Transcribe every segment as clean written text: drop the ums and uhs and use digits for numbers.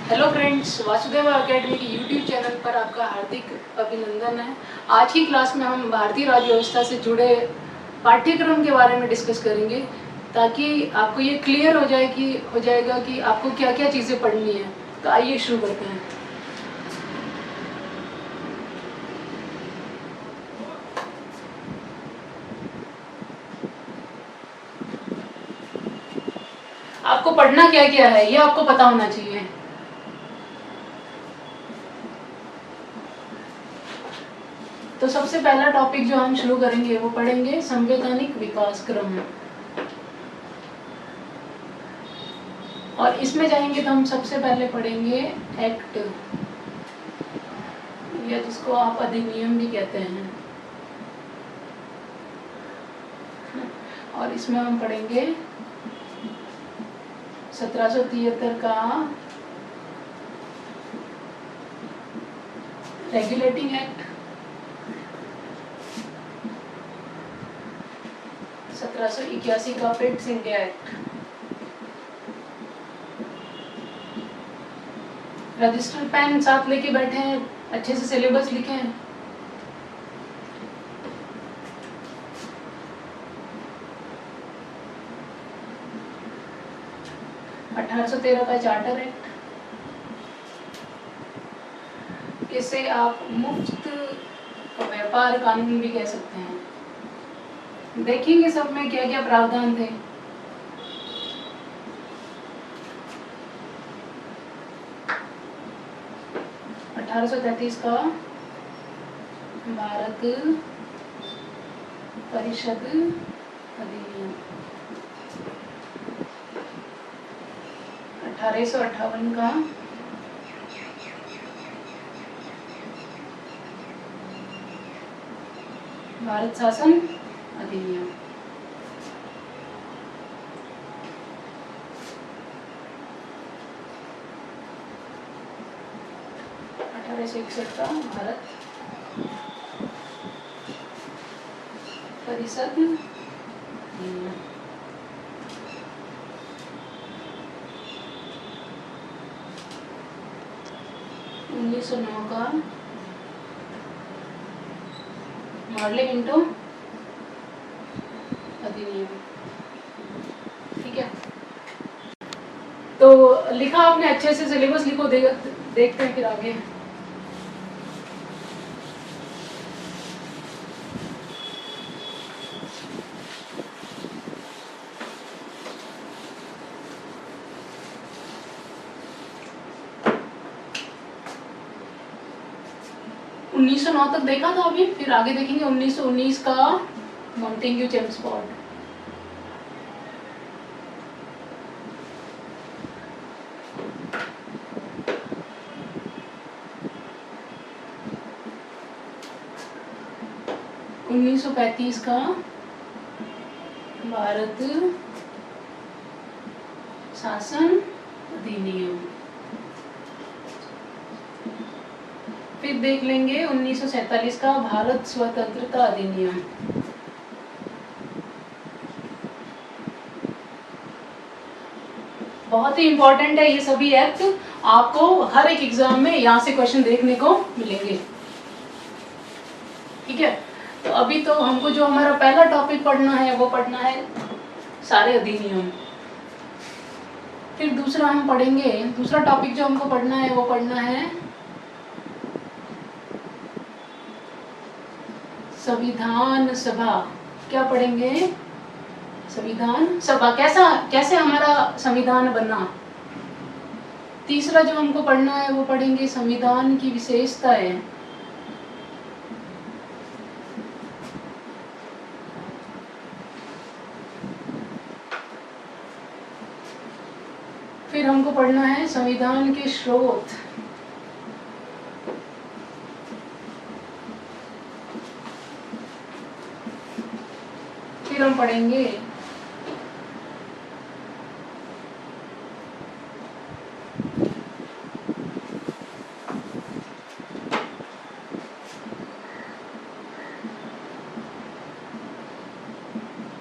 Hello friends, Vasudev academy के YouTube channel पर आपका हार्दिक अभिनंदन है। आज की क्लास में हम भारतीय राज्य व्यवस्था से जुड़े पाठ्यक्रम के बारे में डिस्कस करेंगे, ताकि आपको ये क्लियर हो जाएगा कि आपको क्या क्या चीज़ें पढ़नी है। तो आइए शुरू करते हैं। आपको पढ़ना क्या क्या है ये आपको पता होना चाहिए। तो सबसे पहला टॉपिक जो हम शुरू करेंगे वो पढ़ेंगे संवैधानिक विकास क्रम, और इसमें जाएंगे तो हम सबसे पहले पढ़ेंगे एक्ट, या जिसको आप अधिनियम भी कहते हैं। और इसमें हम पढ़ेंगे 1773 का रेगुलेटिंग एक्ट, 1781 का Pitt's India Act. Register pen साथ लेके बैठे हैं, अच्छे से सिलेबस लिखे हैं। अठारह सौ 13 का चार्टर एक्ट, इसे आप मुफ्त व्यापार कानून भी कह सकते हैं। देखेंगे सब में क्या क्या प्रावधान थे। अठारह सौ 33 का भारत परिषद अधिनियम, 1858 का भारत शासन अधिनियम, 1861 का भारत परिषद अधिनियम, 1909 का मॉडले मिंटो अधिनियम। ठीक है, तो लिखा आपने अच्छे से, सिलेबस लिखो, देखते हैं फिर आगे। उन्नीस सौ 9 तक देखा था अभी, फिर आगे देखेंगे 1919 का मॉन्टेग्यू चेम्सफोर्ड। उन्नीस सौ 35 का भारत शासन अधिनियम। फिर देख लेंगे 1947 का भारत स्वतंत्रता अधिनियम। बहुत ही इंपॉर्टेंट है ये सभी एक्ट, आपको हर एक एग्जाम में यहाँ से क्वेश्चन देखने को मिलेंगे। ठीक है, तो अभी तो हमको जो हमारा पहला टॉपिक पढ़ना है वो पढ़ना है सारे अधिनियम। फिर दूसरा हम पढ़ेंगे, दूसरा टॉपिक जो हमको पढ़ना है वो पढ़ना है संविधान सभा। क्या पढ़ेंगे? संविधान सभा, कैसे हमारा संविधान बना। तीसरा जो हमको पढ़ना है वो पढ़ेंगे संविधान की विशेषताएं। फिर हमको पढ़ना है संविधान के स्रोत। फिर हम पढ़ेंगे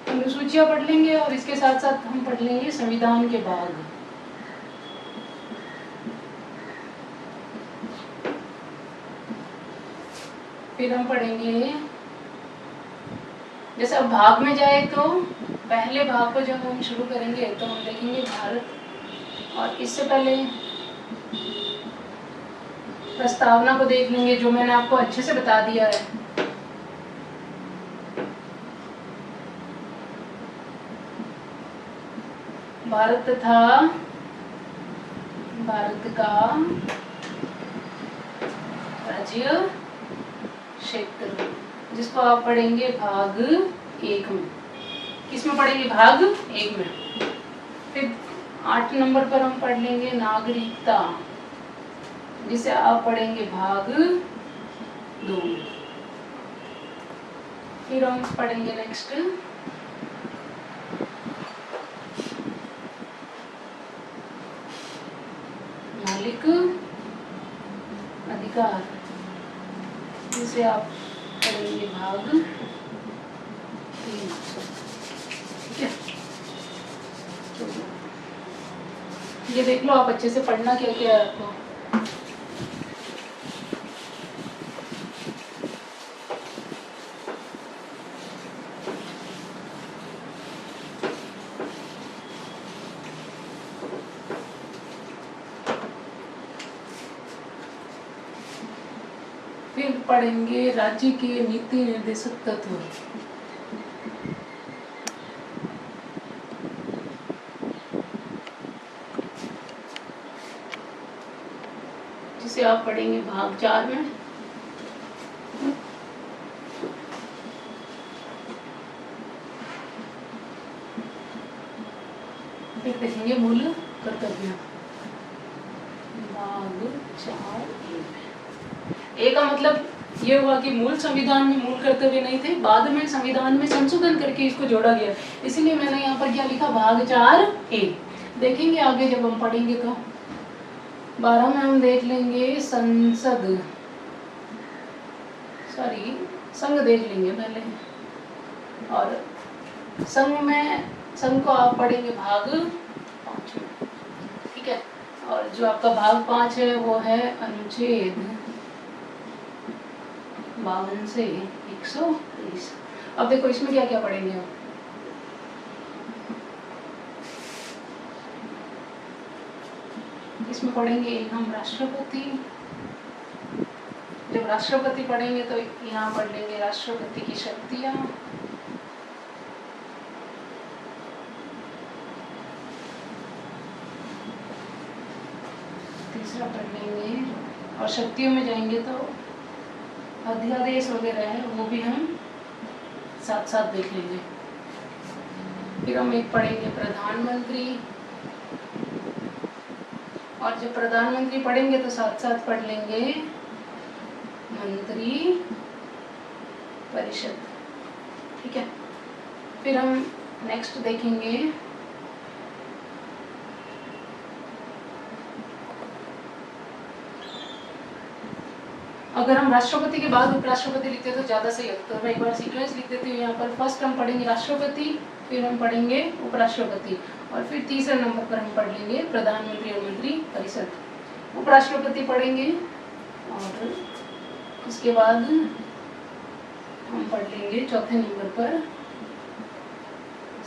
अनुसूचियां पढ़ लेंगे, और इसके साथ साथ हम पढ़ लेंगे संविधान के भाग। फिर हम पढ़ेंगे, जैसे अब भाग में जाए तो पहले भाग को जब हम शुरू करेंगे तो हम देखेंगे भारत, और इससे पहले प्रस्तावना को देख लेंगे जो मैंने आपको अच्छे से बता दिया है। भारत तथा भारत का राज्य क्षेत्र, जिसको आप पढ़ेंगे भाग 1 में। किसमें पढ़ेंगे? भाग 1 में। फिर 8 नंबर पर हम पढ़ लेंगे नागरिकता, जिसे आप पढ़ेंगे भाग 2 में। फिर हम पढ़ेंगे नेक्स्ट मौलिक अधिकार, जिसे आप पढ़ेंगे भाग 3। ठीक है, ये देख लो आप अच्छे से पढ़ना क्या क्या है आपको। फिर पढ़ेंगे राज्य के नीति निर्देशक तत्व, जिसे आप पढ़ेंगे भाग 4 में। फिर देखेंगे मूल कर्तव्य, भाग 4 ए का मतलब ये हुआ कि मूल संविधान में मूल कर्तव्य नहीं थे, बाद में संविधान में संशोधन करके इसको जोड़ा गया, इसीलिए मैंने यहाँ पर क्या लिखा, भाग 4 ए। देखेंगे आगे जब हम पढ़ेंगे तो 12 में हम देख लेंगे संसद, सॉरी संघ देख लेंगे पहले, और संघ को आप पढ़ेंगे भाग 5 में। ठीक है, और जो आपका भाग 5 है वो है अनुच्छेद 52 से 123। अब देखो इसमें क्या क्या पढ़ेंगे हम। इसमें पढ़ेंगे एक हम राष्ट्रपति, जब राष्ट्रपति पढ़ेंगे तो यहाँ पढ़ लेंगे राष्ट्रपति की शक्तियाँ, तीसरा पढ़ लेंगे, और शक्तियों में जाएंगे तो अध्यादेश वगैरह है वो भी हम साथ साथ देख लेंगे। फिर हम एक पढ़ेंगे प्रधानमंत्री, और जब प्रधानमंत्री पढ़ेंगे तो साथ साथ पढ़ लेंगे मंत्री परिषद। ठीक है, फिर हम नेक्स्ट देखेंगे अगर हम राष्ट्रपति के बाद उपराष्ट्रपति लिखते तो ज़्यादा सही होता, तो मैं एक बार सीक्वेंस लिख देती हूँ यहाँ पर। फर्स्ट हम पढ़ेंगे राष्ट्रपति, फिर हम पढ़ेंगे उपराष्ट्रपति, और फिर तीसरे नंबर पर हम पढ़ लेंगे प्रधानमंत्री और मंत्री परिषद। उपराष्ट्रपति पढ़ेंगे और उसके बाद हम पढ़ लेंगे चौथे नंबर पर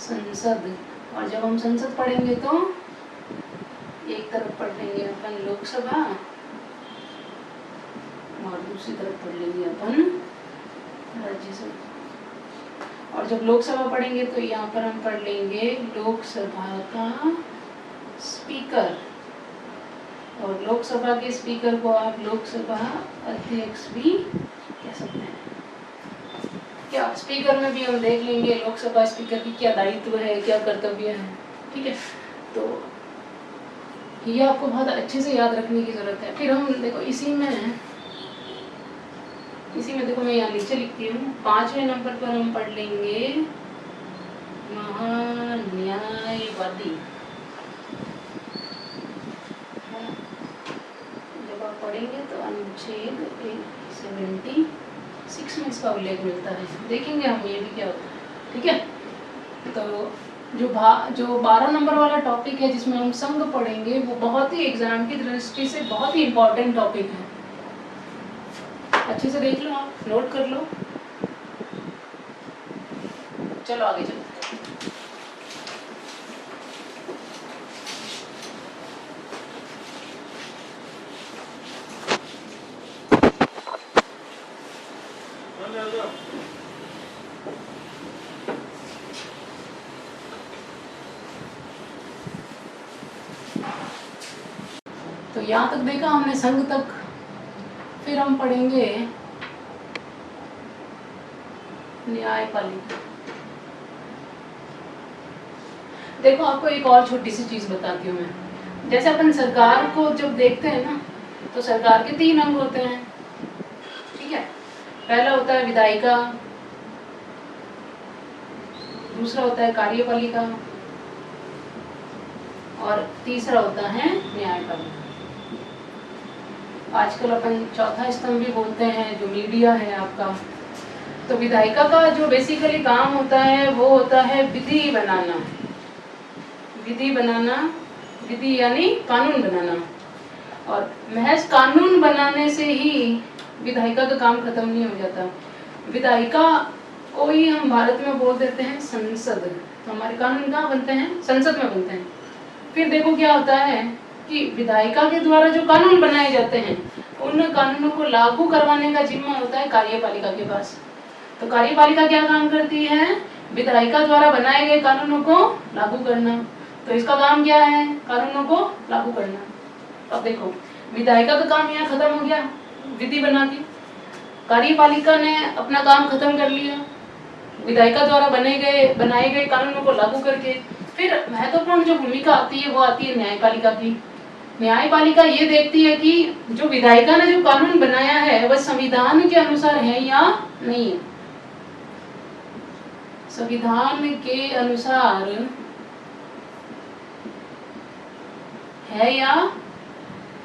संसद, और जब हम संसद पढ़ेंगे तो एक तरफ पढ़ लेंगे अपन लोकसभा और दूसरी तरफ पढ़ लेंगे अपन राज्यसभा। और जब लोकसभा पढ़ेंगे तो यहाँ पर हम पढ़ लेंगे लोकसभा का स्पीकर, और लोकसभा के स्पीकर को आप लोकसभा अध्यक्ष भी कह सकते हैं। क्या स्पीकर में भी हम देख लेंगे लोकसभा स्पीकर की क्या दायित्व है, क्या कर्तव्य है। ठीक है, तो ये आपको बहुत अच्छे से याद रखने की जरूरत है। फिर हम देखो इसी में देखो मैं यहाँ नीचे लिखती हूँ, 5वें नंबर पर हम पढ़ लेंगे महान्यायवादी। जब आप पढ़ेंगे तो अनुच्छेद 76 में इसका उल्लेख मिलता है, देखेंगे हम ये भी क्या होता है। ठीक है, तो जो 12 नंबर वाला टॉपिक है जिसमें हम संघ पढ़ेंगे वो बहुत ही एग्जाम की दृष्टि से बहुत ही इम्पोर्टेंट टॉपिक है। अच्छे से देख लो, आप नोट कर लो। चलो आगे चलो। तो यहाँ तक देखा हमने संघ तक, फिर हम पढ़ेंगे न्यायपालिका। देखो आपको एक और छोटी सी चीज बताती हूँ मैं। जैसे अपन सरकार को जब देखते हैं ना, तो सरकार के 3 अंग होते हैं, ठीक है। पहला होता है विधायिका, दूसरा होता है कार्यपालिका, और तीसरा होता है न्यायपालिका। आजकल अपन चौथा स्तंभ भी बोलते हैं, जो मीडिया है आपका। तो विधायिका का जो बेसिकली काम होता है वो होता है विधि बनाना। विधि बनाना, विधि यानी कानून बनाना। और महज कानून बनाने से ही विधायिका का काम खत्म नहीं हो जाता। विधायिका को ही हम भारत में बोल देते हैं संसद। तो हमारे कानून कहाँ बनते हैं? संसद में बनते हैं। फिर देखो क्या होता है कि विधायिका के द्वारा जो कानून बनाए जाते हैं, उन कानूनों को लागू करवाने का जिम्मा होता है कार्यपालिका के पास। तो कार्यपालिका क्या काम करती है? विधायिका द्वारा बनाए गए कानूनों को लागू करना। तो इसका काम क्या है? कानूनों को लागू करना। अब देखो विधायिका का काम यहाँ खत्म हो गया विधि बना के, कार्यपालिका ने अपना काम खत्म कर लिया विधायिका द्वारा बनाए गए कानूनों को लागू करके। फिर महत्वपूर्ण जो भूमिका आती है वो आती है न्यायपालिका की। न्यायपालिका ये देखती है कि जो विधायिका ने जो कानून बनाया है वह संविधान के अनुसार है या नहीं है। संविधान के अनुसार है या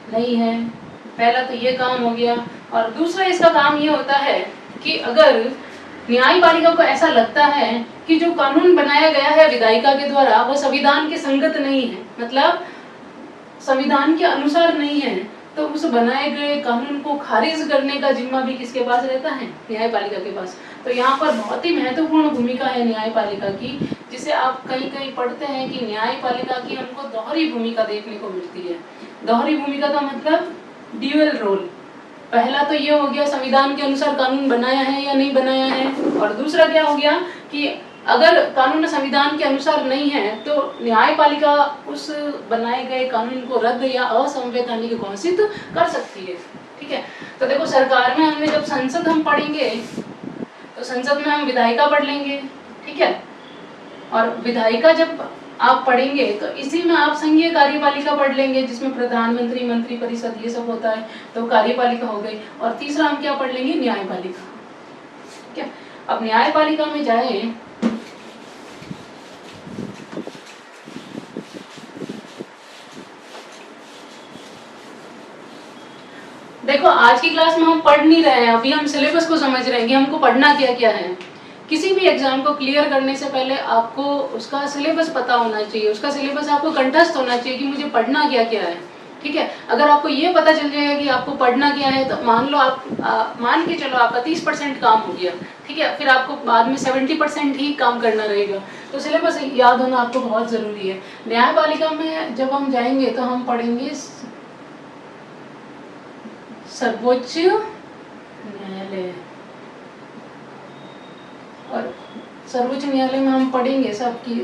नहीं है, पहला तो ये काम हो गया। और दूसरा इसका काम ये होता है कि अगर न्यायपालिका को ऐसा लगता है कि जो कानून बनाया गया है विधायिका के द्वारा वो संविधान के संगत नहीं है, मतलब संविधान के अनुसार नहीं है, तो उस बनाए गए कानून को खारिज करने का जिम्मा भी किसके पास रहता है? न्यायपालिका के पास। तो यहाँ पर बहुत ही महत्वपूर्ण भूमिका है न्यायपालिका की, जिसे आप कहीं कहीं पढ़ते हैं कि न्यायपालिका की हमको दोहरी भूमिका देखने को मिलती है। दोहरी भूमिका का मतलब ड्यूअल रोल। पहला तो ये हो गया संविधान के अनुसार कानून बनाया है या नहीं बनाया है, और दूसरा क्या हो गया कि अगर कानून संविधान के अनुसार नहीं है तो न्यायपालिका उस बनाए गए कानून को रद्द या असंवैधानिक घोषित कर सकती है। ठीक है। तो देखो सरकार में हमने जब संसद हम पढ़ेंगे तो संसद में हम विधायिका पढ़ लेंगे, ठीक है। और विधायिका जब आप पढ़ेंगे तो इसी में आप संघीय कार्यपालिका पढ़ लेंगे, जिसमें प्रधानमंत्री, मंत्री परिषद ये सब होता है, तो कार्यपालिका हो गई। और तीसरा हम क्या पढ़ लेंगे? न्यायपालिका। क्या अब न्यायपालिका में जाए देखो आज की क्लास में हम पढ़ नहीं रहे हैं, अभी हम सिलेबस को समझ रहे हैं कि हमको पढ़ना क्या क्या है। किसी भी एग्जाम को क्लियर करने से पहले आपको उसका सिलेबस पता होना चाहिए, उसका सिलेबस आपको कंठस्थ होना चाहिए कि मुझे पढ़ना क्या क्या है। ठीक है। अगर आपको ये पता चल जाएगा कि आपको पढ़ना क्या है तो मान लो आप मान के चलो आपका 30% काम हो गया, ठीक है। फिर आपको बाद में 70% ही काम करना रहेगा। तो सिलेबस याद होना आपको बहुत जरूरी है। न्यायपालिका में जब हम जाएंगे तो हम पढ़ेंगे सर्वोच्च न्यायालय, और सर्वोच्च न्यायालय में हम पढ़ेंगे सबकी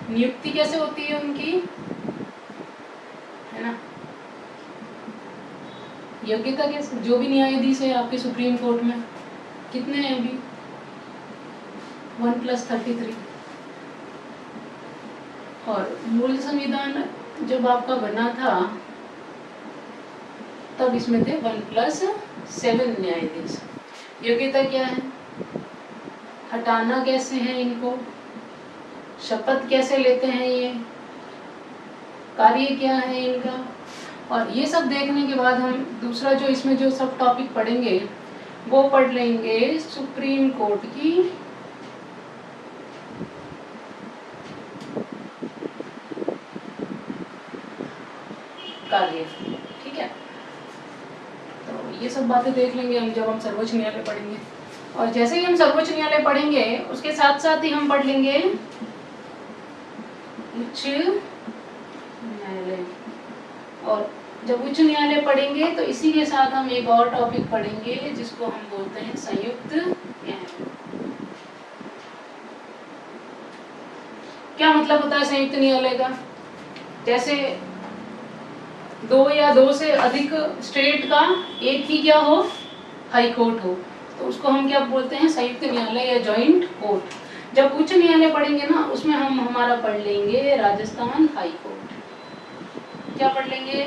नियुक्ति कैसे होती है उनकी, है ना, योग्यता कैसे। जो भी न्यायाधीश है आपके सुप्रीम कोर्ट में कितने हैं अभी? 1+33। और मूल संविधान जब आपका बना था तब इसमें थे 1+7 न्यायाधीश। योग्यता क्या है? हटाना कैसे है इनको, शपथ कैसे लेते हैं ये, कार्य क्या है इनका। और ये सब देखने के बाद हम दूसरा जो इसमें जो सब टॉपिक पढ़ेंगे वो पढ़ लेंगे सुप्रीम कोर्ट की कार्य। ठीक है। तो ये सब बातें देख लेंगे हम जब हम सर्वोच्च न्यायालय पढ़ेंगे। और जैसे ही हम सर्वोच्च न्यायालय पढ़ेंगे उसके साथ साथ ही हम पढ़ लेंगे उच्च न्यायालय। और जब उच्च न्यायालय पढ़ेंगे तो इसी के साथ हम एक और टॉपिक पढ़ेंगे जिसको हम बोलते हैं संयुक्त न्यायालय। क्या मतलब होता है संयुक्त न्यायालय का? जैसे दो या दो से अधिक स्टेट का एक ही क्या हो, हाई कोर्ट हो, तो उसको हम क्या बोलते हैं, संयुक्त न्यायालय या जॉइंट कोर्ट। जब उच्च न्यायालय पढ़ेंगे ना उसमें हम हमारा पढ़ लेंगे राजस्थान हाई कोर्ट। क्या पढ़ लेंगे?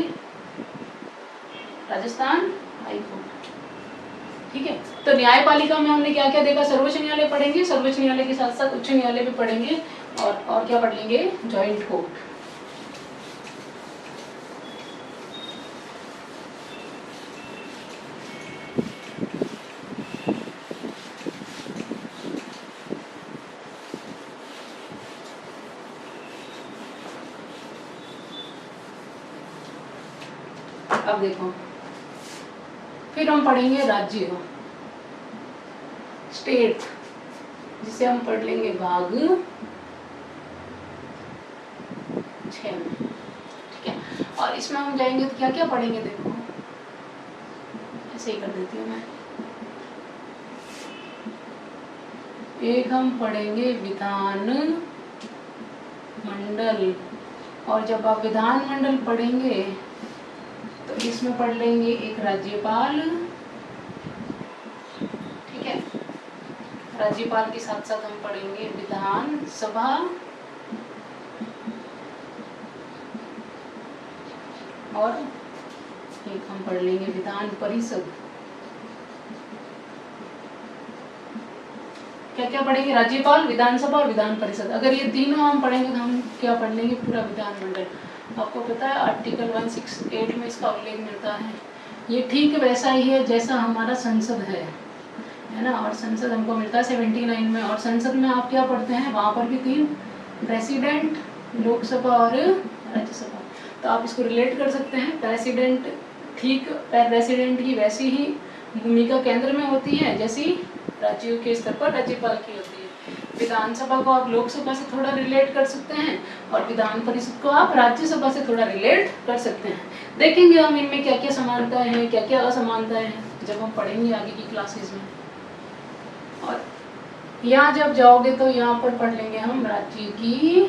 Rajasthan high court. ठीक है, तो न्यायपालिका में हमने क्या क्या देखा? सर्वोच्च न्यायालय पढ़ेंगे, सर्वोच्च न्यायालय के साथ साथ उच्च न्यायालय भी पढ़ेंगे, और क्या पढ़ लेंगे? Joint court. अब देखो, फिर हम पढ़ेंगे राज्य, स्टेट, जिसे हम पढ़ लेंगे भाग 6 में। ठीक है, और इसमें हम जाएंगे तो क्या क्या पढ़ेंगे? देखो ऐसे ही कर देती हूँ मैं। एक हम पढ़ेंगे विधान मंडल, और जब आप विधान मंडल पढ़ेंगे तो इसमें पढ़ लेंगे एक राज्यपाल। ठीक है, राज्यपाल के साथ साथ हम पढ़ेंगे विधान सभा, और एक हम पढ़ लेंगे विधान परिषद। क्या क्या पढ़ेंगे? राज्यपाल, विधानसभा और विधान परिषद। अगर ये तीनों हम पढ़ेंगे तो हम क्या पढ़ लेंगे? पूरा विधान मंडल। आपको पता है आर्टिकल 168 में इसका उल्लेख मिलता है। ये ठीक वैसा ही है जैसा हमारा संसद है ना, और संसद हमको मिलता है 79 में। और संसद में आप क्या पढ़ते हैं? वहाँ पर भी 3, प्रेसिडेंट, लोकसभा और राज्यसभा। तो आप इसको रिलेट कर सकते हैं। प्रेसिडेंट, ठीक प्रेसिडेंट की वैसी ही भूमिका केंद्र में होती है जैसी राज्यों के स्तर पर राज्यपाल की होती है। विधानसभा को आप लोकसभा से थोड़ा रिलेट कर सकते हैं, और विधान परिषद को आप राज्यसभा से थोड़ा रिलेट कर सकते हैं। देखेंगे हम इनमें क्या क्या समानताएं हैं, क्या क्या असमानताएं हैं, जब हम पढ़ेंगे आगे की क्लासेस में। और यहाँ जब जाओगे तो यहाँ पर पढ़ लेंगे हम राज्य की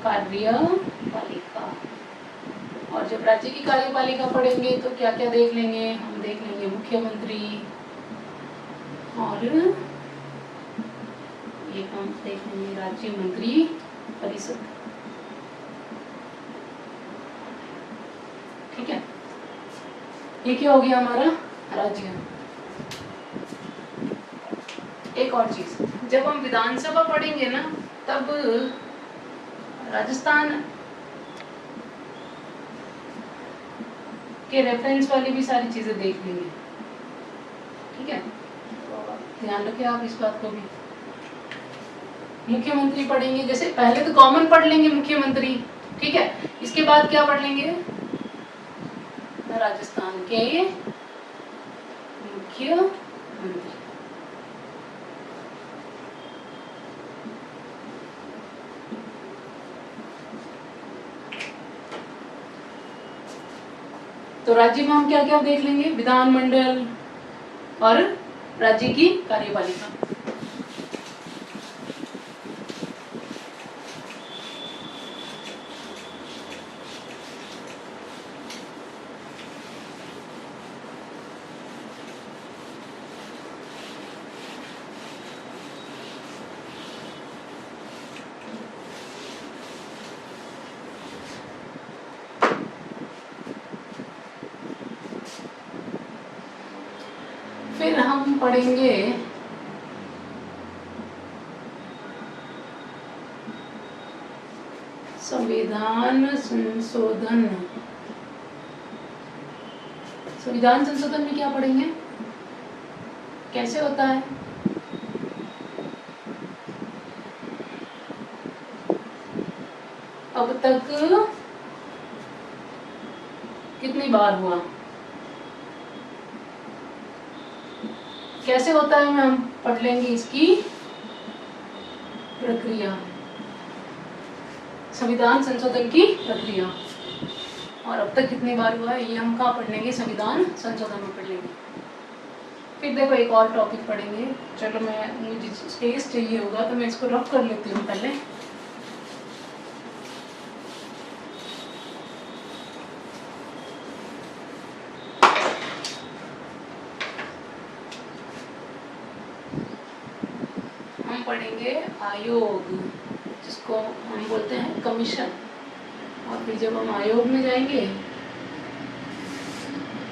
कार्यपालिका। और जब राज्य की कार्यपालिका पढ़ेंगे तो क्या क्या देख लेंगे? हम देख लेंगे मुख्यमंत्री, और एक हम देख लेंगे राज्य मंत्री परिषद। ठीक है, ये क्या हो गया हमारा? राज्य। एक और चीज, जब हम विधानसभा पढ़ेंगे ना तब राजस्थान के रेफरेंस वाली भी सारी चीजें देख लेंगे। ठीक है, ध्यान रखें आप इस बात को भी। मुख्यमंत्री पढ़ेंगे, जैसे पहले तो कॉमन पढ़ लेंगे मुख्यमंत्री। ठीक है, इसके बाद क्या पढ़ लेंगे? राजस्थान के मुख्यमंत्री। तो राज्य में हम क्या क्या देख लेंगे? विधानमंडल और राज्य की कार्यपालिका। फिर हम पढ़ेंगे संविधान संशोधन। संविधान संशोधन में क्या पढ़ेंगे? कैसे होता है? अब तक कितनी बार हुआ? कैसे होता है, हम पढ़ लेंगे इसकी प्रक्रिया, संविधान संशोधन की प्रक्रिया। और अब तक कितनी बार हुआ है ये हम कहाँ पढ़ लेंगे, संविधान संशोधन में पढ़ लेंगे। फिर देखो एक और टॉपिक पढ़ेंगे। चलो मुझे स्पेस चाहिए होगा तो मैं इसको रफ कर लेती हूँ पहले। हम पढ़ेंगे आयोग, जिसको हम बोलते हैं कमीशन। और फिर जब हम आयोग में जाएंगे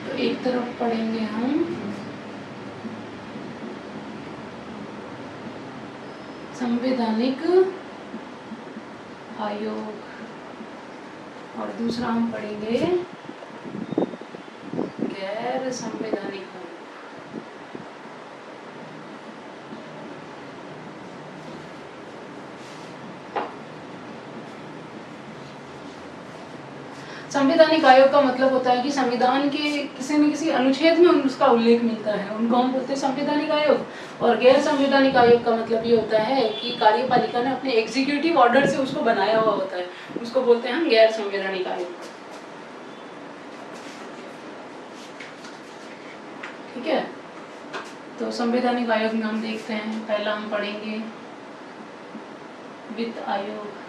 तो एक तरफ पढ़ेंगे हम संवैधानिक आयोग और दूसरा हम पढ़ेंगे गैर संवैधानिक आयोग। संवैधानिक आयोग का मतलब होता है कि संविधान के किसी न किसी अनुच्छेद में उसका उल्लेख मिलता है, उनको हम बोलते हैं संवैधानिक आयोग। और गैर संवैधानिक आयोग का मतलब ये होता है कि कार्यपालिका ने अपने एग्जीक्यूटिव ऑर्डर से उसको बनाया हुआ होता है, उसको बोलते हैं हम गैर संवैधानिक आयोग। ठीक है, तो संवैधानिक आयोग में हम देखते हैं, पहला हम पढ़ेंगे वित्त आयोग।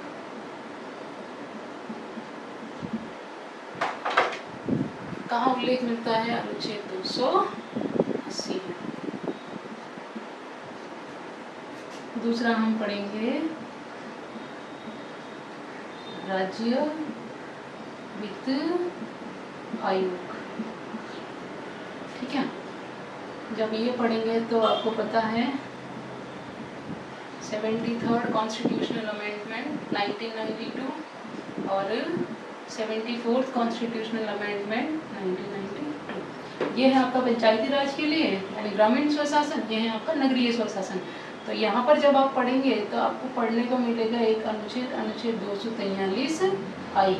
कहाँ उल्लेख मिलता है, अनुच्छेद 280। दूसरा हम पढ़ेंगे राज्य वित्त आयोग। ठीक है, जब ये पढ़ेंगे तो आपको पता है 73rd कॉन्स्टिट्यूशनल अमेंडमेंट 1992 और 74th कॉन्स्टिट्यूशनल अमेंडमेंट 1992। ये है आपका पंचायती राज के लिए यानी ग्रामीण स्वशासन, ये है आपका नगरीय स्वशासन। तो यहाँ पर जब आप पढ़ेंगे तो आपको पढ़ने को मिलेगा एक अनुच्छेद 243 आई।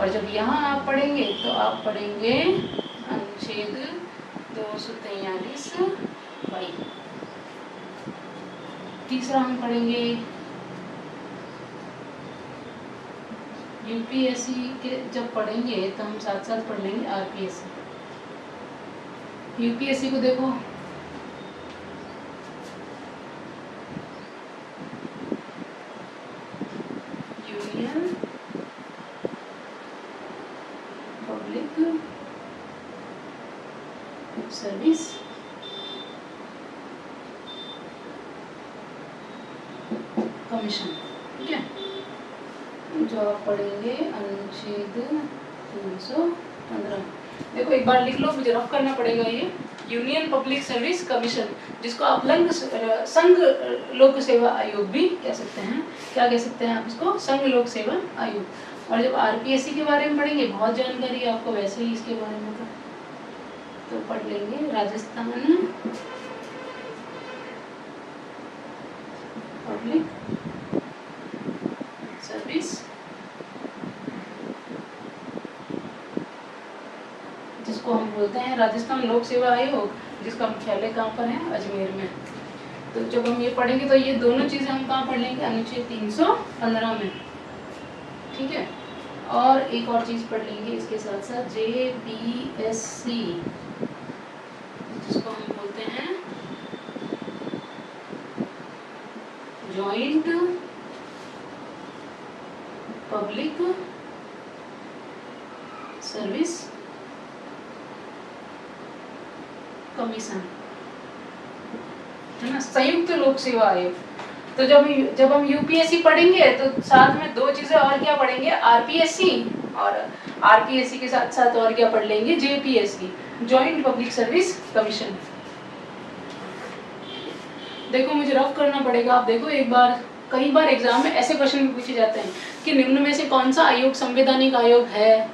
और जब यहाँ आप पढ़ेंगे तो आप पढ़ेंगे अनुच्छेद 243 वाई। तीसरा हम पढ़ेंगे यूपीएससी के, जब पढ़ेंगे तो हम साथ साथ पढ़ लेंगे आरपीएससी। यूपीएससी को देखो, यूनियन पब्लिक सर्विस कमीशन। ठीक है, जो आप पढ़ेंगे अनुच्छेद 315। देखो एक बार लिख लो, मुझे रफ करना पड़ेगा। ये यूनियन पब्लिक सर्विस कमीशन, जिसको आप संघ लोक सेवा आयोग भी कह सकते हैं। क्या कह सकते हैं आप इसको, संघ लोक सेवा आयोग। और जब आरपीएससी के बारे में पढ़ेंगे, बहुत जानकारी है आपको वैसे ही इसके बारे में, तो पढ़ लेंगे राजस्थान पब्लिक सर्विस, जिसको हम बोलते हैं राजस्थान लोक सेवा आयोग, जिसका मुख्यालय कहाँ पर है, अजमेर में। तो जब हम ये पढ़ेंगे तो ये दोनों चीजें हम कहाँ पढ़ लेंगे, अनुच्छेद 315 में। ठीक है, और एक और चीज पढ़ लेंगे इसके साथ साथ, जेपीएससी, जिसको हम बोलते हैं जॉइंट पब्लिक सर्विस कमीशन, है ना, संयुक्त लोक सेवा आयोग। तो जब हम यूपीएससी पढ़ेंगे तो साथ में दो चीजें और क्या पढ़ेंगे, आरपीएससी, और आरपीएससी के साथ साथ और क्या पढ़ लेंगे, JPSC, joint public service commission. देखो मुझे रफ करना पड़ेगा। आप देखो एक बार, कई बार एग्जाम में ऐसे क्वेश्चन भी पूछे जाते हैं कि निम्न में से कौन सा आयोग संवैधानिक आयोग है,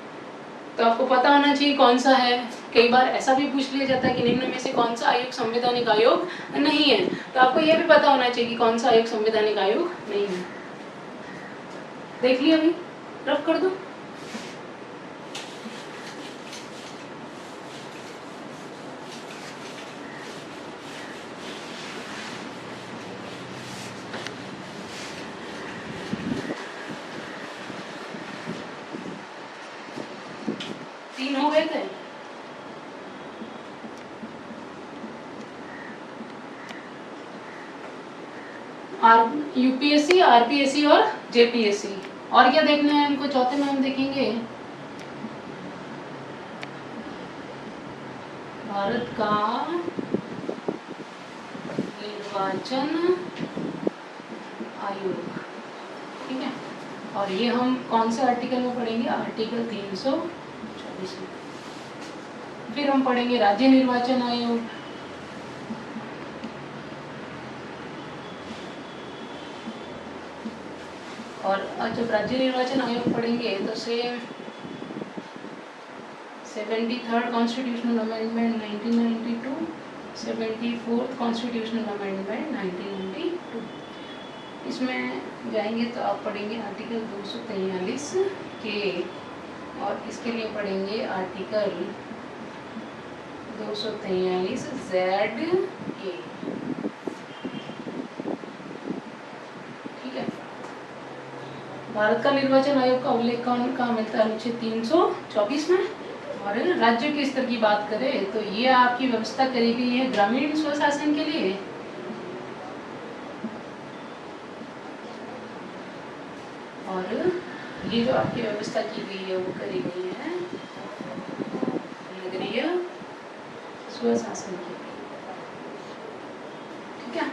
तो आपको पता होना चाहिए कौन सा है। कई बार ऐसा भी पूछ लिया जाता है कि निम्न में से कौन सा आयोग संवैधानिक आयोग नहीं है, तो आपको यह भी पता होना चाहिए कि कौन सा आयोग संवैधानिक आयोग नहीं है। देख लिया, अभी रफ कर दो। यूपीएससी, आरपीएससी और जेपीएससी। और क्या देखना है हमको? चौथे में हम देखेंगे भारत का निर्वाचन आयोग, ठीक है। और ये हम कौन से आर्टिकल में पढ़ेंगे? आर्टिकल 324 में। फिर हम पढ़ेंगे राज्य निर्वाचन आयोग, और जब राज्य निर्वाचन आयोग पढ़ेंगे तो same 73rd constitutional amendment 1992, 74th constitutional amendment 1992, इसमें जाएंगे तो आप पढ़ेंगे आर्टिकल 243 के, और इसके लिए पढ़ेंगे आर्टिकल 243 जेड के, ठीक है। भारत का निर्वाचन आयोग का उल्लेख कहाँ मिलता है? अनुच्छेद 324 में। और राज्य के स्तर की बात करें तो ये आपकी व्यवस्था करी गई है ग्रामीण स्वशासन के लिए, और ये जो आपकी व्यवस्था की गई है वो करी गई है नगरीय स्वशासन के लिए, ठीक है।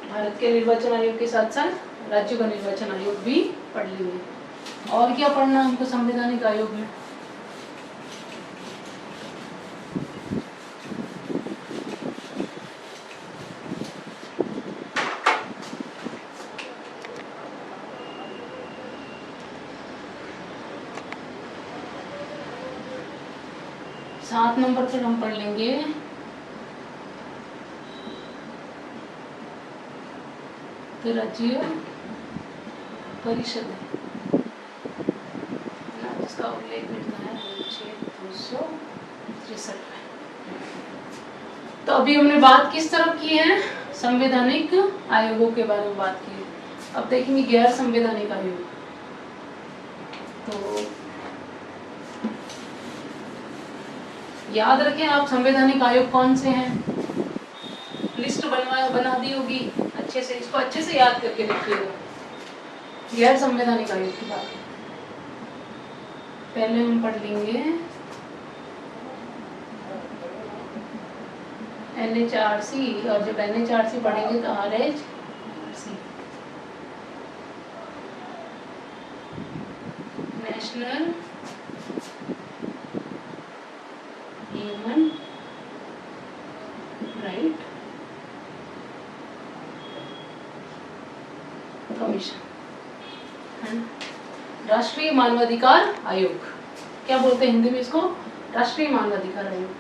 भारत के निर्वाचन आयोग के साथ साथ राज्य का निर्वाचन आयोग भी पढ़ लीजिए। और क्या पढ़ना हमको संवैधानिक आयोग में? सात नंबर पर हम पढ़ लेंगे तो राज्य परिषद है ना, जिसका उल्लेख मिलता है अनुच्छेद 263 में। तो अभी हमने बात किस तरफ की है? संवैधानिक आयोगों के बारे में बात की है। अब देखेंगे गैर संवैधानिक आयोग। तो याद रखें आप संवैधानिक आयोग कौन से हैं, लिस्ट बना दी होगी अच्छे से, इसको अच्छे से याद करके रखिएगा। गैर संवैधानिक आयोग की बात पहले हम पढ़ लेंगे NHRC, और जब NHRC पढ़ेंगे तो RHRC, national human right commission, राष्ट्रीय मानवाधिकार आयोग, क्या बोलते हैं हिंदी में इसको? राष्ट्रीय मानवाधिकार आयोग।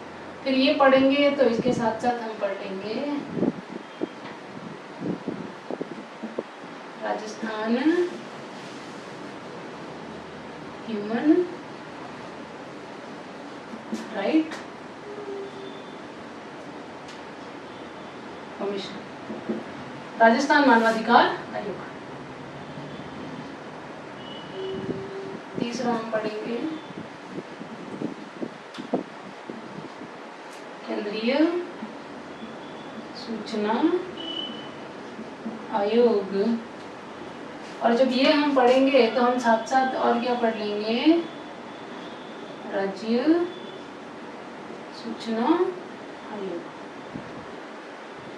फिर ये पढ़ेंगे तो इसके साथ साथ हम पढ़ेंगे Rajasthan human right commission, Rajasthan मानवाधिकार आयोग। तीसरा हम पढ़ेंगे केंद्रीय सूचना आयोग। और जब ये हम पढ़ेंगे तो हम साथ साथ और क्या पढ़ लेंगे? राज्य सूचना आयोग,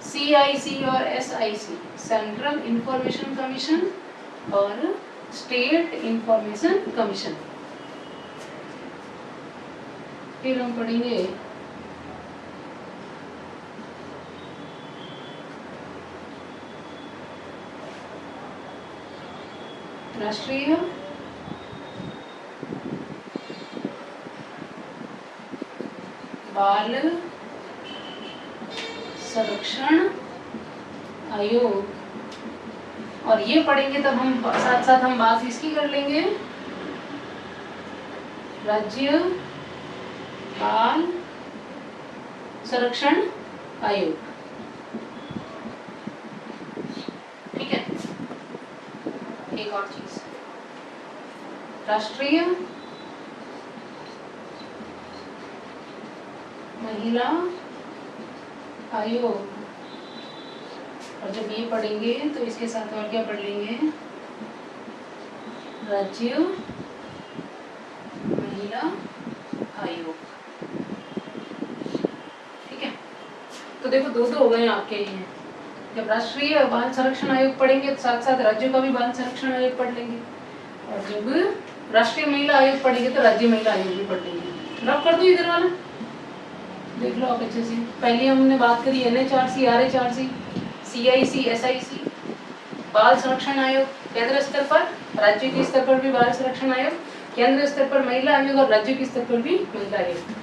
CIC और SIC, सेंट्रल इंफॉर्मेशन कमीशन और स्टेट इंफॉर्मेशन कमीशन। फिर हम पढ़ेंगे राष्ट्रीय बाल संरक्षण आयोग। और ये पढ़ेंगे तब हम साथ साथ हम बात इसकी कर लेंगे राज्य बाल संरक्षण आयोग, ठीक है। एक और चीज, राष्ट्रीय महिला आयोग और और जब ये पढ़ेंगे तो इसके साथ और क्या पढ़ लेंगे, राज्य महिला आयोग। ठीक है, तो देखो दो दो हो गए आपके लिए। जब राष्ट्रीय बाल संरक्षण आयोग पढ़ेंगे तो साथ साथ राज्यों का भी बाल संरक्षण आयोग पढ़ लेंगे, और जब राष्ट्रीय महिला आयोग पढ़ेंगे तो राज्य महिला आयोग भी पढ़ लेंगे। रब कर दो इधर वाला, देख लो आप अच्छे से। पहले हमने बात करी NHRC, RHRC, CIC, SIC, बाल संरक्षण आयोग केंद्र स्तर पर, राज्य के स्तर पर भी बाल संरक्षण आयोग, केंद्र स्तर पर महिला आयोग और राज्य के स्तर पर भी महिला आयोग।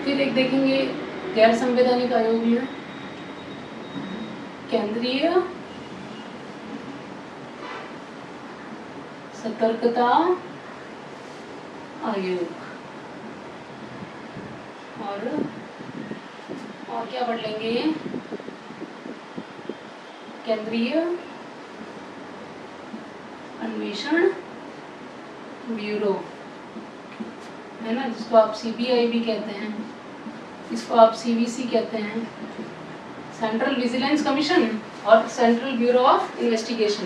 फिर एक देखेंगे गैर संवैधानिक आयोग में केंद्रीय सतर्कता आयोग, और क्या पढ़ लेंगे, केंद्रीय अन्वेषण ब्यूरो, है ना, जिसको आप CBI भी कहते हैं, इसको आप CVC कहते हैं, सेंट्रल विजिलेंस कमीशन और सेंट्रल ब्यूरो ऑफ इन्वेस्टिगेशन।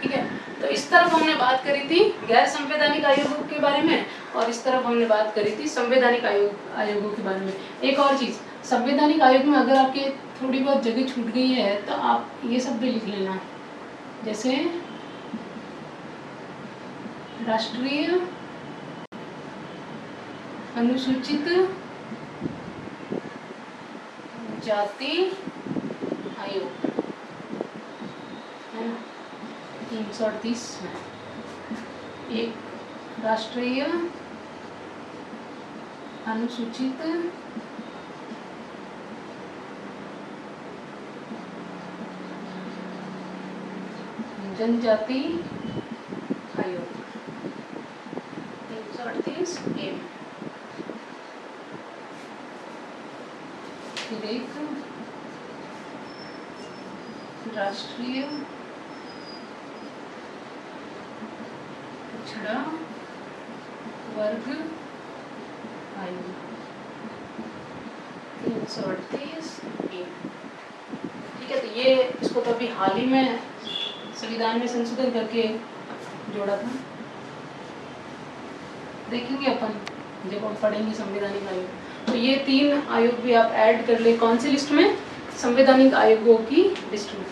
ठीक है, तो इस तरफ हमने बात करी थी गैर संवैधानिक आयोगों के बारे में, और इस तरफ हमने बात करी थी संवैधानिक आयोगों के बारे में। एक और चीज, संवैधानिक आयोग में अगर आपके थोड़ी बहुत जगह छूट गई है तो आप ये सब भी लिख लेना, जैसे राष्ट्रीय अनुसूचित जाति आयोग, है ना, 338 में। एक राष्ट्रीय अनुसूचित जनजाति आयोग, 338 ए। फिर एक राष्ट्रीय पिछड़ा वर्ग आयोग, 338 ए। ठीक है, तो ये इसको तो अभी हाल ही में संविधान में संशोधन करके जोड़ा था, देखेंगे अपन जब हम पढ़ेंगे संवैधानिक आयोग। तो ये 3 आयोग भी आप ऐड कर ले, कौन सी लिस्ट में, संवैधानिक आयोगों की लिस्ट में।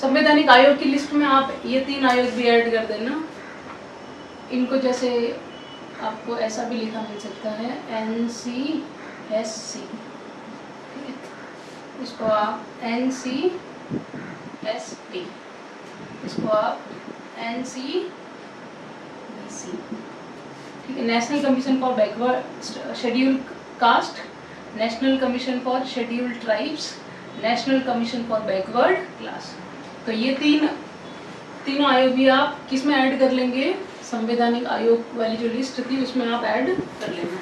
संवैधानिक आयोग की लिस्ट में आप ये 3 आयोग भी ऐड कर देना। इनको जैसे आपको ऐसा भी लिखा मिल सकता है NCSC, इसको आप NCST, इसको आप NCBC। ठीक है, national commission for backward scheduled caste, national commission for scheduled tribes, national commission for backward class. तो ये तीनों आयोग भी आप किस में ऐड कर लेंगे, संवैधानिक आयोग वाली जो लिस्ट थी उसमें आप ऐड कर लेना।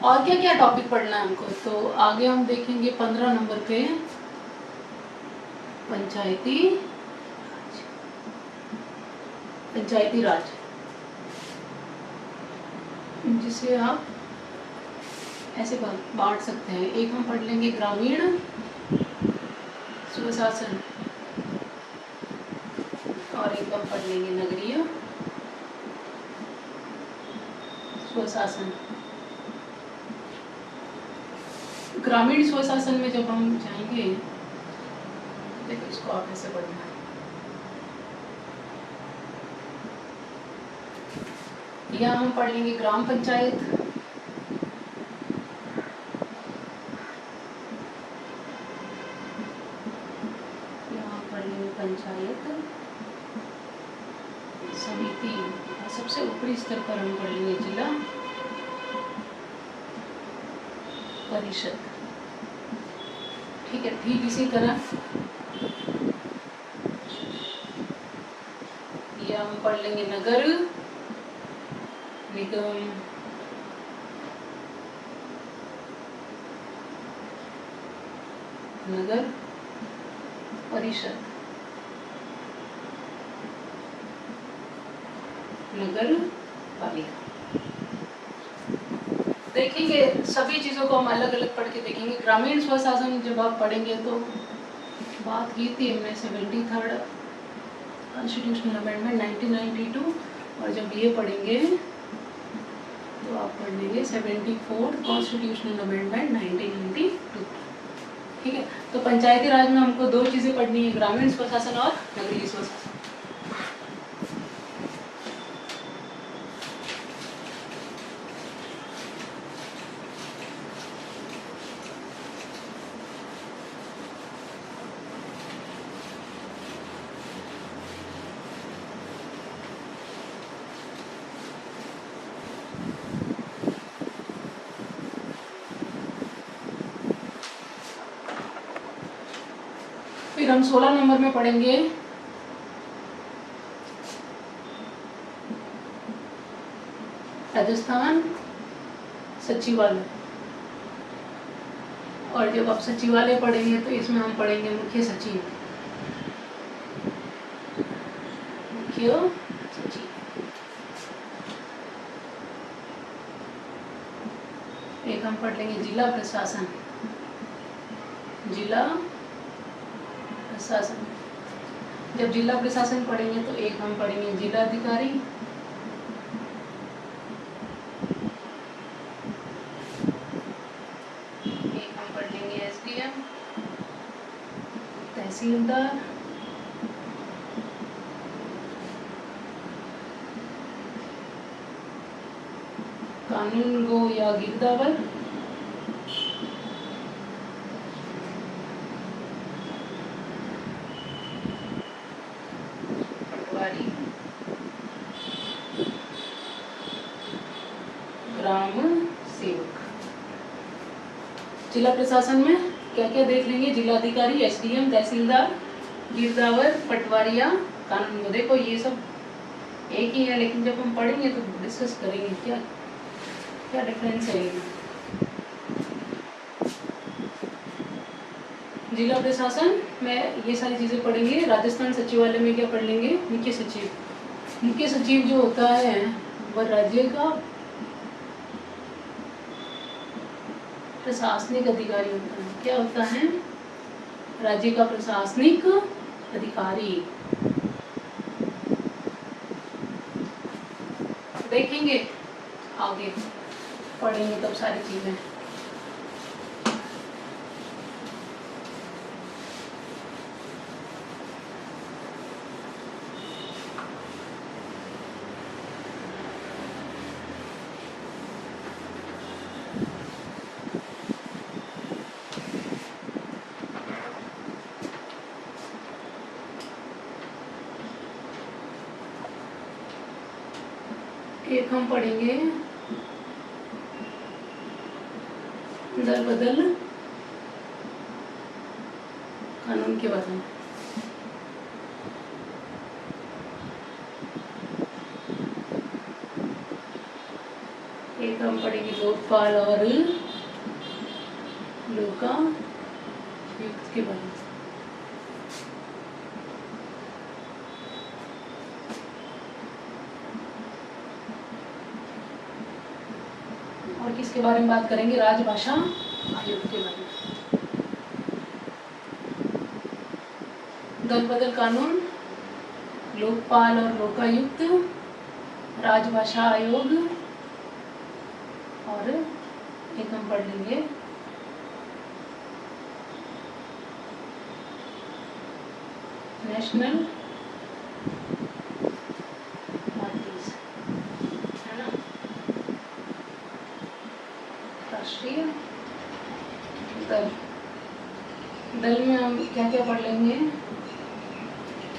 और क्या क्या टॉपिक पढ़ना है हमको, तो आगे हम देखेंगे 15 नंबर पे पंचायती राज, जिसे आप ऐसे बांट सकते हैं। एक हम पढ़ लेंगे ग्रामीण स्वशासन, और एक हम पढ़ लेंगे नगरीय स्वशासन। ग्रामीण स्वशासन में जब हम जाएंगे, देखो इसको आप ऐसे पढ़ना है, यहाँ हम पढ़ लेंगे ग्राम पंचायत, लेंगे पंचायत समिति, और सबसे ऊपरी स्तर पर हम पढ़ लेंगे जिला परिषद। ठीक है, ठीक इसी तरह या हम पढ़ लेंगे नगर निगम, नगर परिषद, नगर पालिका। देखेंगे सभी चीज़ों को हम अलग अलग पढ़ के देखेंगे। ग्रामीण स्वशासन जब आप पढ़ेंगे तो बात की थी हमने 73rd कॉन्स्टिट्यूशनल अमेंडमेंट 1992, और जब ये पढ़ेंगे तो आप पढ़ लेंगे 74th कॉन्स्टिट्यूशनल अमेंडमेंट 1992। ठीक है, तो पंचायती राज में हमको दो चीज़ें पढ़नी है, ग्रामीण स्वशासन और नगरीय स्वशासन। फिर हम 16 नंबर में पढ़ेंगे राजस्थान सचिवालय, और जब आप सचिवालय पढ़ेंगे तो इसमें हम पढ़ेंगे मुख्य सचिव, मुख्य सचिव। एक हम पढ़ लेंगे जिला प्रशासन, जिला प्रशासन। जब जिला प्रशासन पढ़ेंगे तो एक हम पढ़ेंगे जिलाधिकारी, एक हम पढ़ लेंगे एसडीएम, तहसीलदार, कानून गो या गिरदावर, पटवारी, ग्राम सेवक। जिला प्रशासन में क्या क्या देख लेंगे, जिलाधिकारी, एसडीएम, तहसीलदार, गिरदावर, पटवारिया, कानून गो। देखो ये सब एक ही है, लेकिन जब हम पढ़ेंगे तो डिस्कस करेंगे क्या क्या डिफरेंस है। जिला प्रशासन में ये सारी चीज़ें पढ़ेंगे। राजस्थान सचिवालय में क्या पढ़ लेंगे, मुख्य सचिव। मुख्य सचिव जो होता है वह राज्य का प्रशासनिक अधिकारी होता है। क्या होता है, राज्य का प्रशासनिक अधिकारी। देखेंगे आगे पढ़ेंगे तब सारी चीजें। एक हम पढ़ेंगे दल बदल कानून के बारे में। एक हम पढ़ेंगे लोकपाल और लोकायुक्त के बारे में। और किसके बारे में बात करेंगे, राजभाषा आयोग के बारे में। दल बदल कानून, लोकपाल और लोकायुक्त, राजभाषा आयोग, और एक हम पढ़ लेंगे नेशनल पार्टीज, है ना, राष्ट्रीय दल। दल में हम क्या क्या पढ़ लेंगे,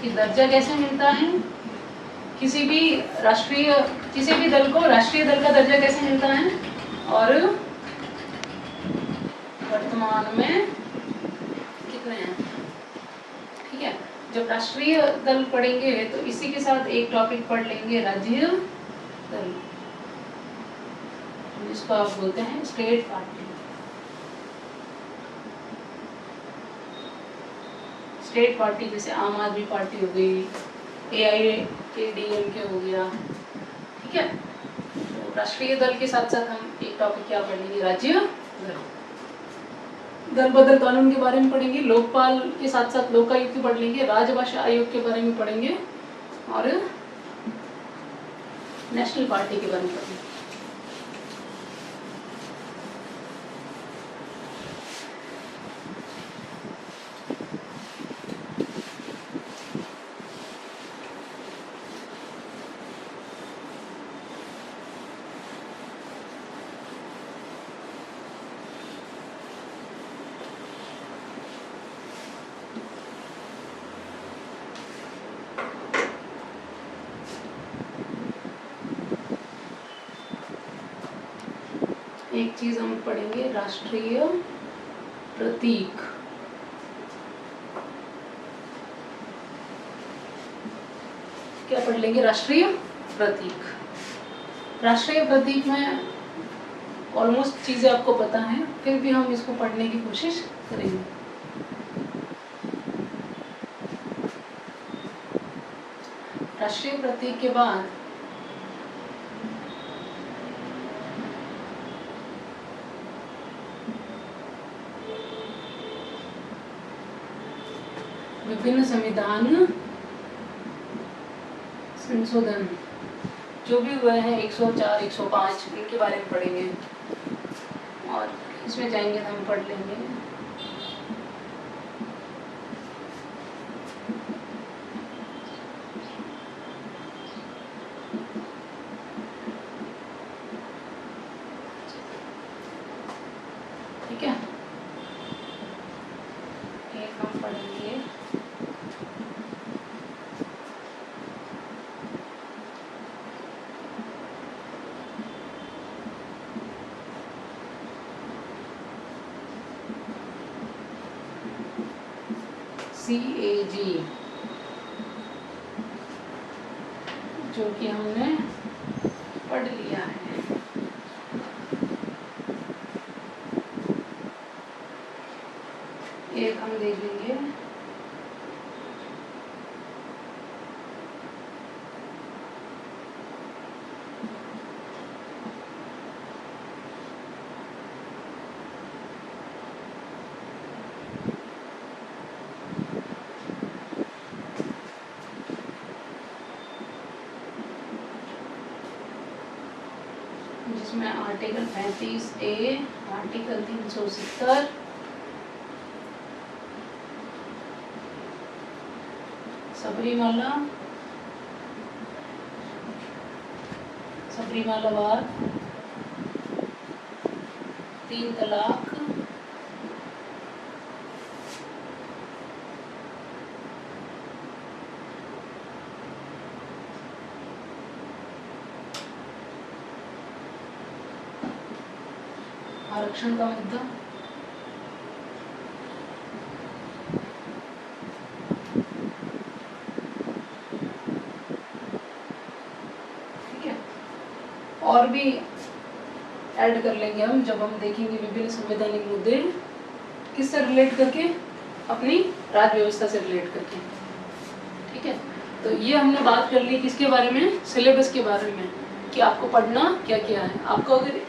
कि दर्जा कैसे मिलता है, किसी भी दल को राष्ट्रीय दल का दर्जा कैसे मिलता है, और वर्तमान में कितने हैं। ठीक है, जब राष्ट्रीय दल पढ़ेंगे तो इसी के साथ एक टॉपिक पढ़ लेंगे राज्य दल, जिसको आप बोलते हैं स्टेट पार्टी। स्टेट पार्टी जैसे आम आदमी पार्टी हो गई, AIADMK हो गया। ठीक है, तो राष्ट्रीय दल के साथ साथ हम एक टॉपिक क्या पढ़ेंगे, राज्य दल। दल बदल कानून के बारे में पढ़ेंगे, लोकपाल के साथ साथ लोकायुक्त पढ़ लेंगे, राजभाषा आयोग के बारे में पढ़ेंगे, और नेशनल पार्टी के बारे में पढ़ेंगे। एक चीज हम पढ़ेंगे, राष्ट्रीय प्रतीक। क्या पढ़ लेंगे, राष्ट्रीय प्रतीक। राष्ट्रीय प्रतीक में ऑलमोस्ट चीजें आपको पता हैं, फिर भी हम इसको पढ़ने की कोशिश करेंगे। राष्ट्रीय प्रतीक के बाद विभिन्न संविधान संशोधन जो भी हुए हैं 104, 105, इनके बारे में पढ़ेंगे, और इसमें जाएंगे तो हम पढ़ लेंगे ठीक है। एक हम पढ़ेंगे CAG, जो कि हमने पढ़ लिया है। एक हम देख लेंगे जिसमें आर्टिकल 35A, आर्टिकल 370, सबरीमाला वाद, 3 तलाक, आरक्षण का मुद्दा, ठीक है, और भी ऐड कर लेंगे हम जब हम देखेंगे विभिन्न संवैधानिक मुद्दे किससे रिलेट करके, अपनी राज्य व्यवस्था से रिलेट करके। ठीक है, तो ये हमने बात कर ली किसके बारे में, सिलेबस के बारे में, कि आपको पढ़ना क्या क्या है। आपको अगर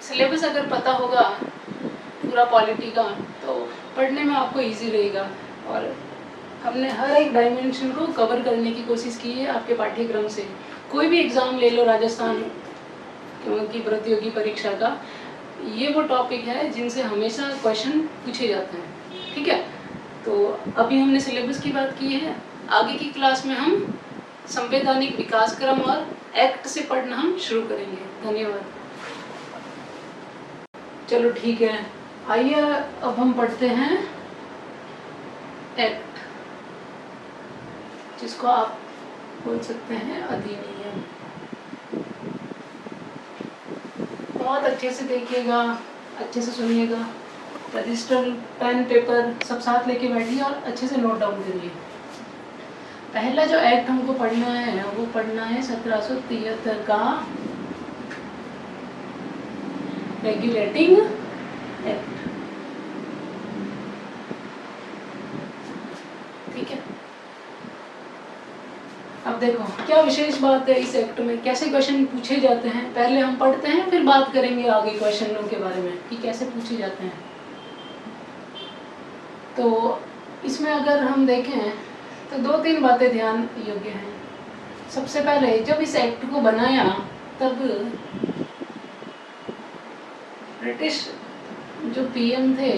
सिलेबस अगर पता होगा पूरा पॉलिटी का तो पढ़ने में आपको इजी रहेगा, और हमने हर एक डायमेंशन को कवर करने की कोशिश की है आपके पाठ्यक्रम से। कोई भी एग्ज़ाम ले लो राजस्थान की प्रतियोगी परीक्षा का, ये वो टॉपिक है जिनसे हमेशा क्वेश्चन पूछे जाते हैं। ठीक है, तो अभी हमने सिलेबस की बात की है, आगे की क्लास में हम संवैधानिक विकास क्रम और एक्ट से पढ़ना हम शुरू करेंगे। धन्यवाद। चलो ठीक है, आइए अब हम पढ़ते हैं एक्ट। जिसको आप बोल सकते हैं अधिनियम। बहुत अच्छे से देखिएगा, अच्छे से सुनिएगा, रजिस्टर पेन पेपर सब साथ लेके बैठिए और अच्छे से नोट डाउन करिए। पहला जो एक्ट हमको पढ़ना है वो पढ़ना है 1773 का रेगुलेटिंग एक्ट। ठीक है, अब देखो क्या विशेष बात है इस एक्ट में, कैसे क्वेश्चन पूछे जाते हैं। पहले हम पढ़ते हैं, फिर बात करेंगे आगे क्वेश्चनों के बारे में कि कैसे पूछे जाते हैं। तो इसमें अगर हम देखें तो 2-3 बातें ध्यान योग्य हैं। सबसे पहले जब इस एक्ट को बनाया तब ब्रिटिश जो पीएम थे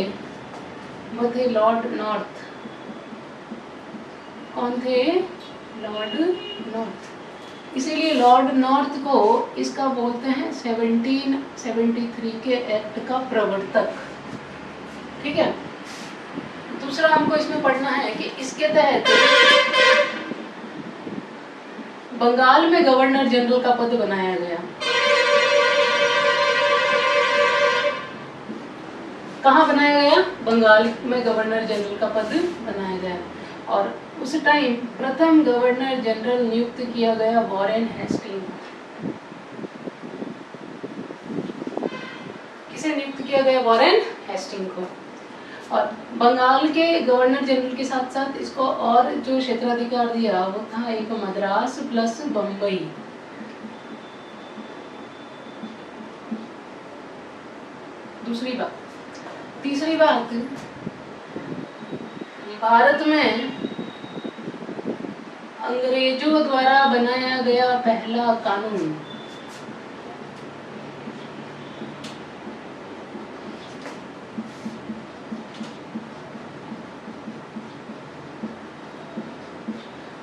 वो थे लॉर्ड नॉर्थ। कौन थे? Lord north. इसीलिए लॉर्ड नॉर्थ को इसका बोलते हैं 1773 के एक्ट का प्रवर्तक। ठीक है, दूसरा हमको इसमें पढ़ना है कि इसके तहत बंगाल में गवर्नर जनरल का पद बनाया गया। कहाँ बनाया गया? बंगाल में गवर्नर जनरल का पद बनाया गया। और उस टाइम प्रथम गवर्नर जनरल नियुक्त किया गया वॉरेन हेस्टिंग। किसे नियुक्त किया गया? वॉरेन हेस्टिंग को। और बंगाल के गवर्नर जनरल के साथ साथ इसको और जो क्षेत्राधिकार दिया वो था एक मद्रास प्लस बम्बई। दूसरी बात। तीसरी बात, भारत में अंग्रेजों द्वारा बनाया गया पहला कानून।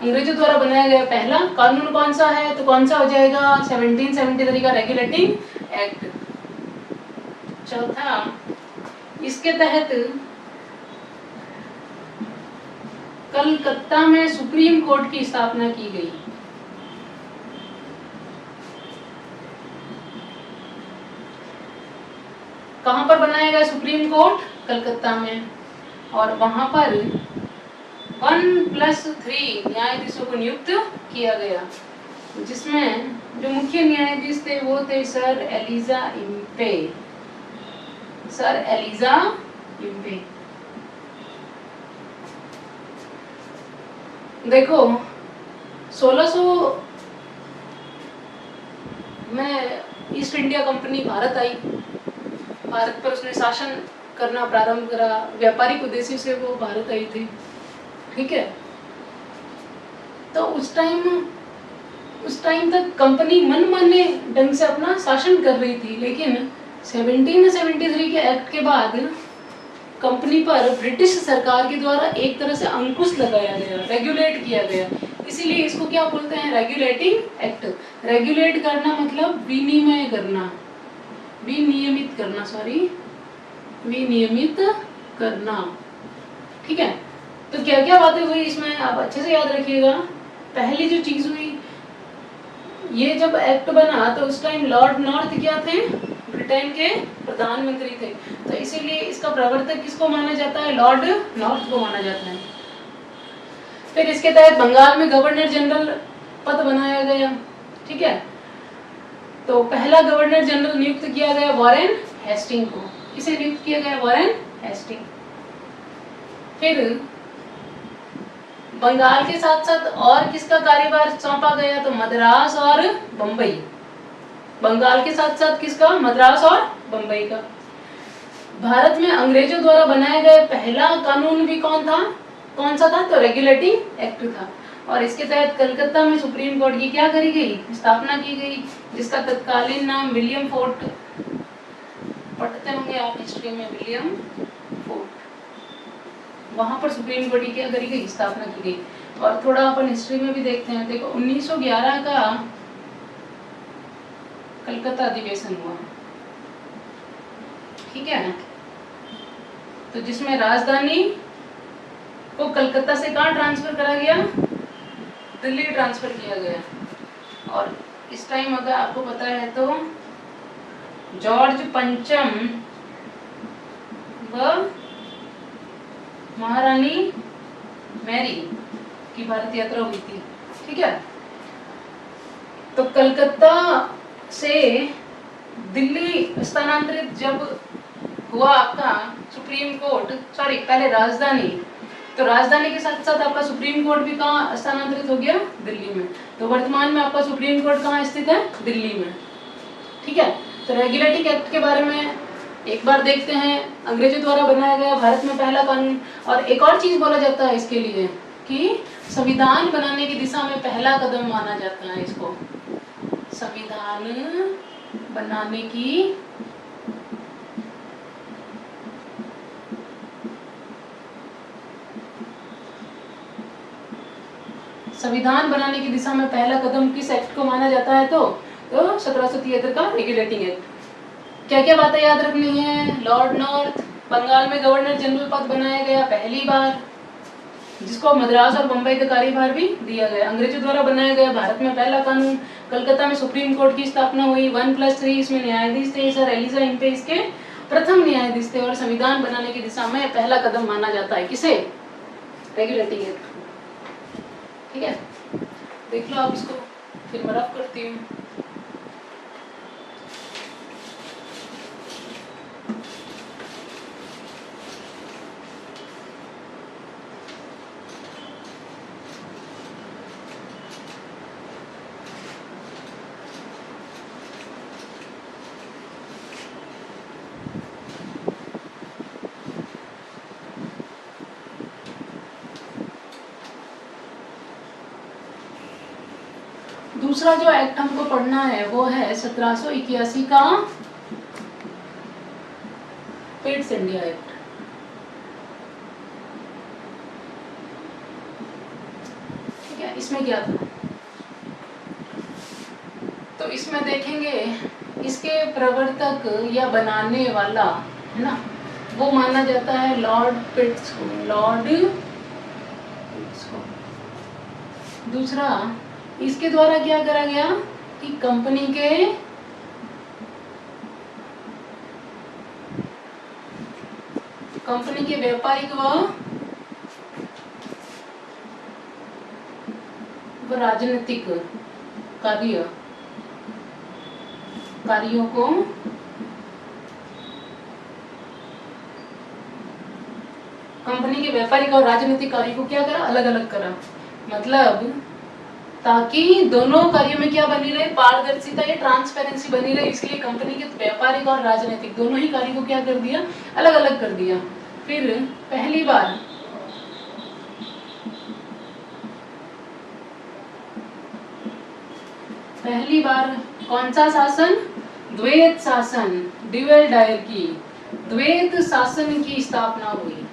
अंग्रेजों द्वारा बनाया गया पहला कानून कौन सा है? तो कौन सा हो जाएगा? 1773 का रेगुलेटिंग एक्ट। चौथा, इसके तहत कलकत्ता में सुप्रीम कोर्ट की स्थापना की गई। कहां पर बनाया गया सुप्रीम कोर्ट? कलकत्ता में। और वहां पर 1+3 न्यायाधीशों को नियुक्त किया गया, जिसमें जो मुख्य न्यायाधीश थे वो थे sir Elijah Impey. Sir Elijah Impey. देखो 1600 में ईस्ट इंडिया कंपनी भारत आई। भारत पर उसने शासन करना प्रारंभ करा। व्यापारिक उद्देश्य से वो भारत आई थी। ठीक है, तो उस टाइम तक कंपनी मनमाने ढंग से अपना शासन कर रही थी। लेकिन 1773 के एक्ट के बाद कंपनी पर ब्रिटिश सरकार के द्वारा एक तरह से अंकुश लगाया गया, रेगुलेट किया गया। इसीलिए इसको क्या बोलते हैं? Regulating act. रेगुलेट करना मतलब विनिमय करना, विनियमित करना, विनियमित करना। ठीक है, तो क्या क्या बातें हुई इसमें आप अच्छे से याद रखिएगा। पहली जो चीज हुई, ये जब एक्ट बना तो उस टाइम लॉर्ड नॉर्थ क्या थे? ब्रिटेन के प्रधानमंत्री थे। तो इसीलिए इसका प्रवर्तक किसको माना जाता है? लॉर्ड नॉर्थ को माना जाता है। फिर इसके तहत बंगाल में गवर्नर जनरल पद बनाया गया। ठीक है, तो पहला गवर्नर जनरल नियुक्त किया गया वॉरेन हेस्टिंग को। किसे नियुक्त किया गया? Warren Hastings. फिर बंगाल के साथ साथ और किसका कार्यभार सौंपा गया? तो मद्रास और बंबई। बंगाल के साथ साथ किसका? मद्रास और बंबई का। भारत में अंग्रेजों द्वारा बनाया गया पहला कानून भी कौन सा था? तो रेगुलेटिंग एक्ट था। और इसके तहत कलकत्ता में सुप्रीम कोर्ट की क्या करी गई? स्थापना की गई, जिसका तत्कालीन नाम विलियम फोर्ट। पढ़ते होंगे आप हिस्ट्री में, विलियम फोर्ट। वहां पर सुप्रीम कोर्ट की क्या करी गई? स्थापना की गई। और थोड़ा अपन हिस्ट्री में भी देखते हैं। देखो 1911 का कलकत्ता अधिवेशन हुआ। ठीक है, तो जिसमें राजधानी को कलकत्ता से कहाँ ट्रांसफर करा गया? दिल्ली ट्रांसफर किया गया। और इस टाइम अगर आपको पता है तो जॉर्ज पंचम व महारानी मैरी की भारत यात्रा हुई थी। ठीक है, तो कलकत्ता से दिल्ली स्थानांतरित जब हुआ आपका सुप्रीम कोर्ट, सॉरी पहले राजधानी, तो राजधानी के साथ साथ आपका सुप्रीम कोर्ट भी कहाँ स्थानांतरित हो गया? दिल्ली में। तो वर्तमान में आपका सुप्रीम कोर्ट कहाँ स्थित है? दिल्ली में। ठीक है, तो रेगुलेटिंग एक्ट के बारे में एक बार देखते हैं। अंग्रेजों द्वारा बनाया गया भारत में पहला कानून। और एक और चीज बोला जाता है इसके लिए कि संविधान बनाने की दिशा में पहला कदम माना जाता है इसको। संविधान बनाने की दिशा में पहला कदम किस एक्ट को माना जाता है? तो 1773 का रेगुलेटिंग एक्ट। क्या क्या बातें याद रखनी है? लॉर्ड नॉर्थ, बंगाल में गवर्नर जनरल पद बनाया गया पहली बार, जिसको मद्रास और बम्बई का कार्यभार भी दिया गया। अंग्रेजों द्वारा बनाया गया भारत में पहला कानून। कलकत्ता में सुप्रीम कोर्ट की स्थापना हुई। 1+3 इसमें न्यायाधीश थे सर एलिजा इम्पे इसके प्रथम न्यायाधीश थे। और संविधान बनाने की दिशा में पहला कदम माना जाता है किसे? Regulating act. ठीक है, देख लो आप इसको, फिर मैं रफ करती हूँ। दूसरा जो एक्ट हमको पढ़ना है वो है 1781 का पिट्स इंडिया एक्ट। ठीक है, इसमें क्या था? तो इसमें देखेंगे इसके प्रवर्तक या बनाने वाला है ना, वो माना जाता है लॉर्ड पिट्स को। लॉर्ड पिट्स को। दूसरा, इसके द्वारा क्या करा गया कि कंपनी के व्यापारिक व राजनीतिक कार्यों को कंपनी के व्यापारिक और राजनीतिक कार्यों को क्या करा? अलग अलग करा। मतलब ताकि दोनों कार्यों में क्या बनी रहे? पारदर्शिता या ट्रांसपेरेंसी बनी रहे। इसलिए कंपनी के व्यापारिक और राजनीतिक दोनों ही कार्यों को क्या कर दिया? अलग अलग कर दिया। फिर पहली बार कौन सा शासन? द्वैत शासन, ड्यूअल डायरकी, द्वैत शासन की स्थापना हुई।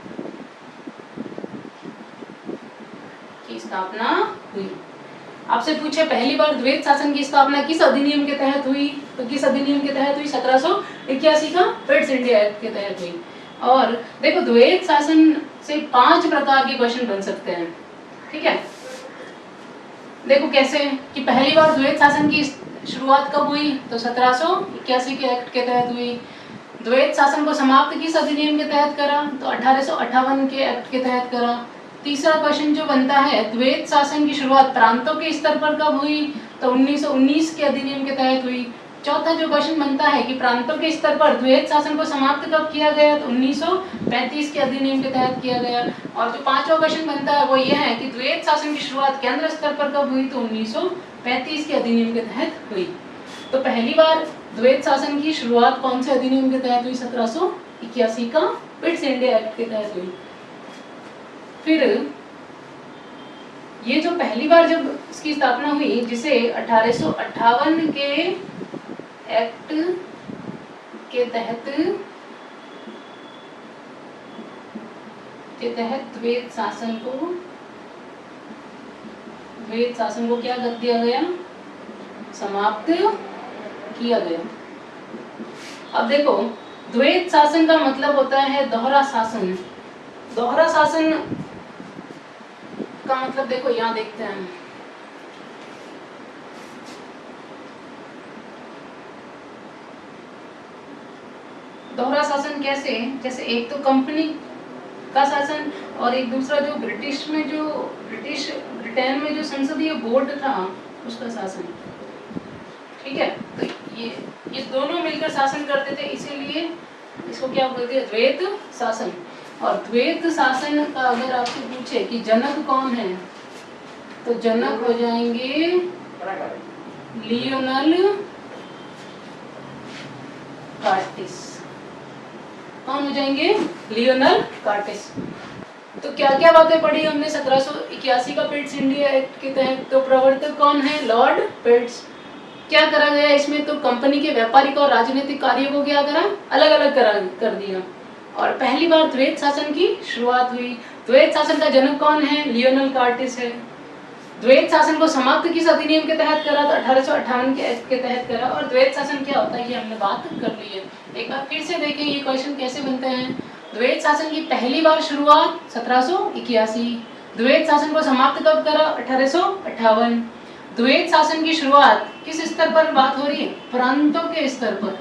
आपसे पूछे पहली बार द्वैत शासन की स्थापना किस अधिनियम के तहत हुई? तो किस अधिनियम के तहत हुई? 1781 का पिट्स इंडिया एक्ट के तहत हुई। और देखो द्वैत शासन से 5 प्रकार के क्वेश्चन बन सकते हैं। ठीक है, देखो कैसे कि पहली बार द्वैत शासन की शुरुआत कब हुई? तो 1781 के एक्ट के तहत हुई। द्वैत शासन को समाप्त किस अधिनियम के तहत करा? तो 1858 के एक्ट के तहत करा। तीसरा क्वेश्चन जो बनता है, द्वैत शासन की शुरुआत प्रांतों के स्तर पर कब हुई? तो 1919 के अधिनियम के तहत हुई। चौथा जो क्वेश्चन बनता है कि प्रांतों के स्तर पर द्वैत शासन को समाप्त कब किया गया? तो 1935 के अधिनियम के तहत किया गया। और जो पांचवा क्वेश्चन बनता है वो ये है कि द्वैत शासन की शुरुआत केंद्र स्तर पर कब हुई? तो 1935 के अधिनियम के तहत हुई। तो पहली बार द्वैत शासन की शुरुआत कौन से अधिनियम के तहत हुई? 1781 का पिट्स इंडिया एक्ट के तहत हुई। फिर ये जो पहली बार जब इसकी स्थापना हुई, जिसे 1858 के एक्ट के तहत द्वैत शासन को क्या कर दिया गया? समाप्त किया गया। अब देखो द्वैत शासन का मतलब होता है दोहरा शासन। दोहरा शासन का मतलब देखो यहाँ देखते हैं, दोहरा शासन कैसे, जैसे एक तो कंपनी का शासन और एक दूसरा जो ब्रिटेन में जो संसदीय बोर्ड था उसका शासन। ठीक है, तो ये दोनों मिलकर शासन करते थे, इसीलिए इसको क्या बोलते हैं, द्वैत शासन। और द्वैत शासन का अगर आपसे पूछे कि जनक कौन है, तो जनक हो जाएंगे लियोनल कार्टिस। कौन हो जाएंगे, लियोनल कार्टिस। तो क्या क्या बातें पढ़ी हमने 1781 का पिट्स इंडिया एक्ट के तहत। तो प्रवर्तक कौन है, लॉर्ड पिट्स। क्या करा गया इसमें, तो कंपनी के व्यापारिक और राजनीतिक कार्यों को क्या करा, अलग अलग कर दिया। और पहली बार द्वैत शासन की शुरुआत हुई। द्वैत शासन का जनक कौन है, लियोनल कार्टिस है। द्वैत शासन को समाप्त किस अधिनियम के तहत करा, तो 1858 के एक्ट के तहत करा। और द्वैत शासन क्या होता है ये हमने बात कर ली है। एक बार फिर से देखें ये क्वेश्चन कैसे बनते हैं। द्वैत शासन की पहली बार शुरुआत 1781। द्वैत शासन को समाप्त कब करा, 1858। द्वैत शासन की शुरुआत किस स्तर पर बात हो रही है, प्रांतों के स्तर पर।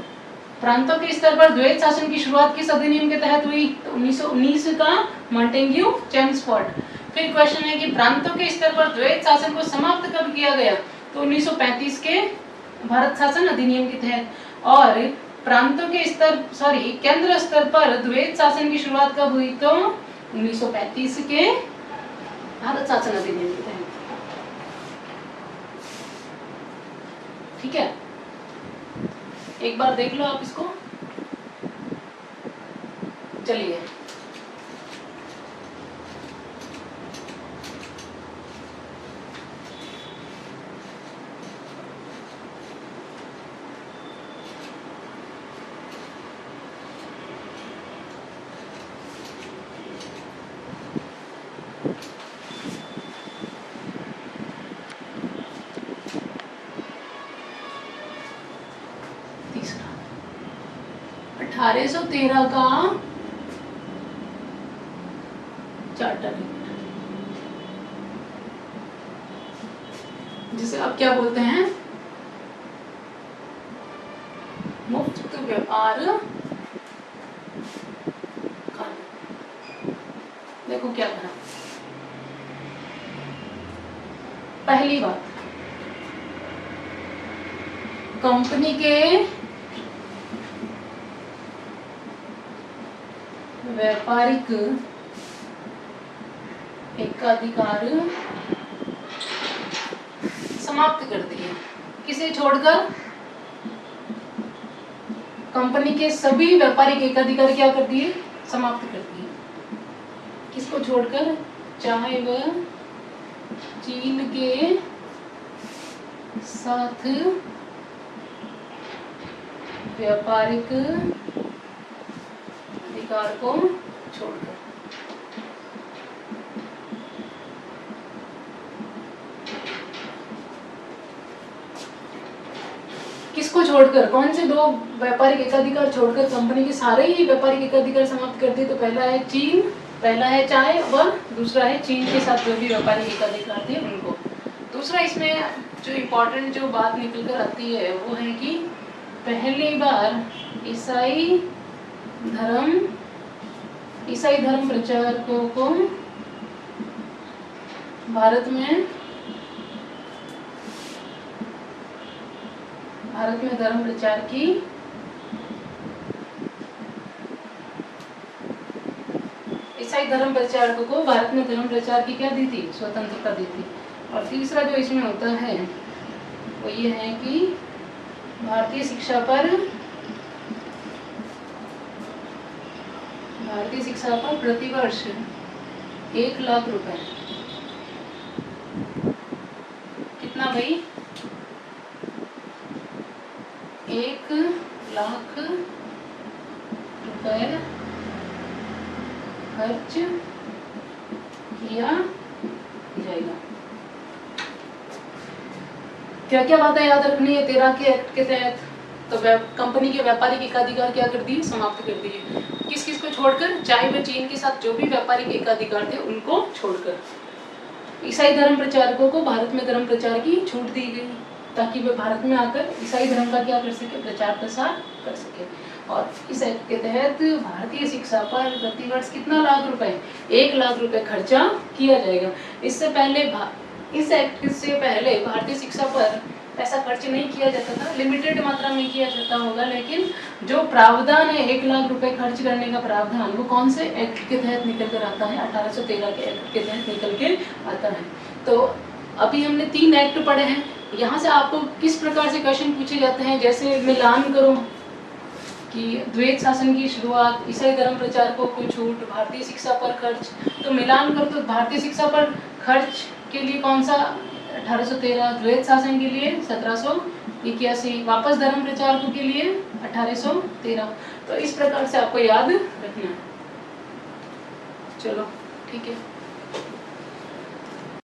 प्रांतों के स्तर पर द्वैत शासन की शुरुआत किस अधिनियम के तहत हुई, तो 1919 का मॉन्टेग्यू चेम्सफोर्ड। फिर क्वेश्चन है कि प्रांतों के स्तर पर द्वैत शासन को समाप्त कब किया गया, तो 1935 के भारत शासन अधिनियम के तहत। और प्रांतों के केंद्र स्तर पर द्वैत शासन की शुरुआत कब हुई, तो 1935 के भारत शासन अधिनियम के तहत। ठीक है, एक बार देख लो आप इसको। चलिए तीसरा 1813 का चार्टर, जिसे आप क्या बोलते हैं, मुफ्त व्यापार कानून। देखो क्या करा। पहली बात, कंपनी के व्यापारिक एकाधिकार समाप्त कर दिए। किसे छोड़कर, कंपनी के सभी व्यापारिक एकाधिकार क्या कर दिए, समाप्त कर दिए। किसको छोड़कर, चाहे वह चीन के साथ व्यापारिक अधिकार को छोड़कर। किसको छोड़कर, कौन से दो व्यापारिक एकाधिकार छोड़कर कंपनी के सारे ही व्यापारिक एकाधिकार समाप्त कर दिए। तो पहला है चीन, पहला है चाय और दूसरा है चीन के साथ जो भी व्यापारिक एकाधिकार थे उनको। दूसरा इसमें जो इम्पोर्टेंट जो बात निकल कर आती है वो है कि पहली बार ईसाई धर्म प्रचारकों को भारत में धर्म प्रचार की ईसाई धर्म प्रचारकों को भारत में धर्म प्रचार की क्या दी थी, स्वतंत्रता दी थी। और तीसरा जो इसमें होता है वो ये है कि भारतीय शिक्षा पर प्रतिवर्ष 1 लाख रुपए, कितना भाई, 1 लाख रुपए खर्च किया जाएगा। क्या क्या बातें याद रखनी है 13 के एक्ट के तहत। तो कंपनी के व्यापारिक एकाधिकार क्या कर दिए, समाप्त कर दिए। किस किस को छोड़कर, चाहे वह चीन के साथ जो भी व्यापारिक एकाधिकार थे उनको छोड़कर। ईसाई धर्म प्रचारकों को भारत में धर्म प्रचार की छूट दी गई ताकि वे भारत में आकर ईसाई धर्म का क्या कर सके, प्रचार प्रसार कर सके। और इस एक्ट के तहत भारतीय शिक्षा पर प्रतिवर्ष कितना लाख रुपए, 1 लाख रुपए खर्चा किया जाएगा। इससे पहले इस एक्ट से पहले भारतीय शिक्षा पर पैसा खर्च नहीं किया जाता था, लिमिटेड मात्रा में किया जाता होगा, लेकिन जो प्रावधान है 1 लाख रुपए खर्च करने का प्रावधान, वो कौन से एक्ट के तहत निकल कर आता है? 1813 के एक्ट के तहत निकल के आता है। तो अभी हमने 3 एक्ट पढ़े हैं। यहाँ से आपको किस प्रकार से क्वेश्चन पूछे जाते हैं, जैसे मिलान करो कि द्वैत शासन की शुरुआत, ईसाई धर्म प्रचारकों को छूट, भारतीय शिक्षा पर खर्च। तो मिलान करो तो भारतीय शिक्षा पर खर्च के लिए कौन सा? 1813, द्वैत शासन के लिए 1781, वापस धर्म प्रचारकों के लिए 1813। तो इस प्रकार से आपको याद रखना है। चलो ठीक है।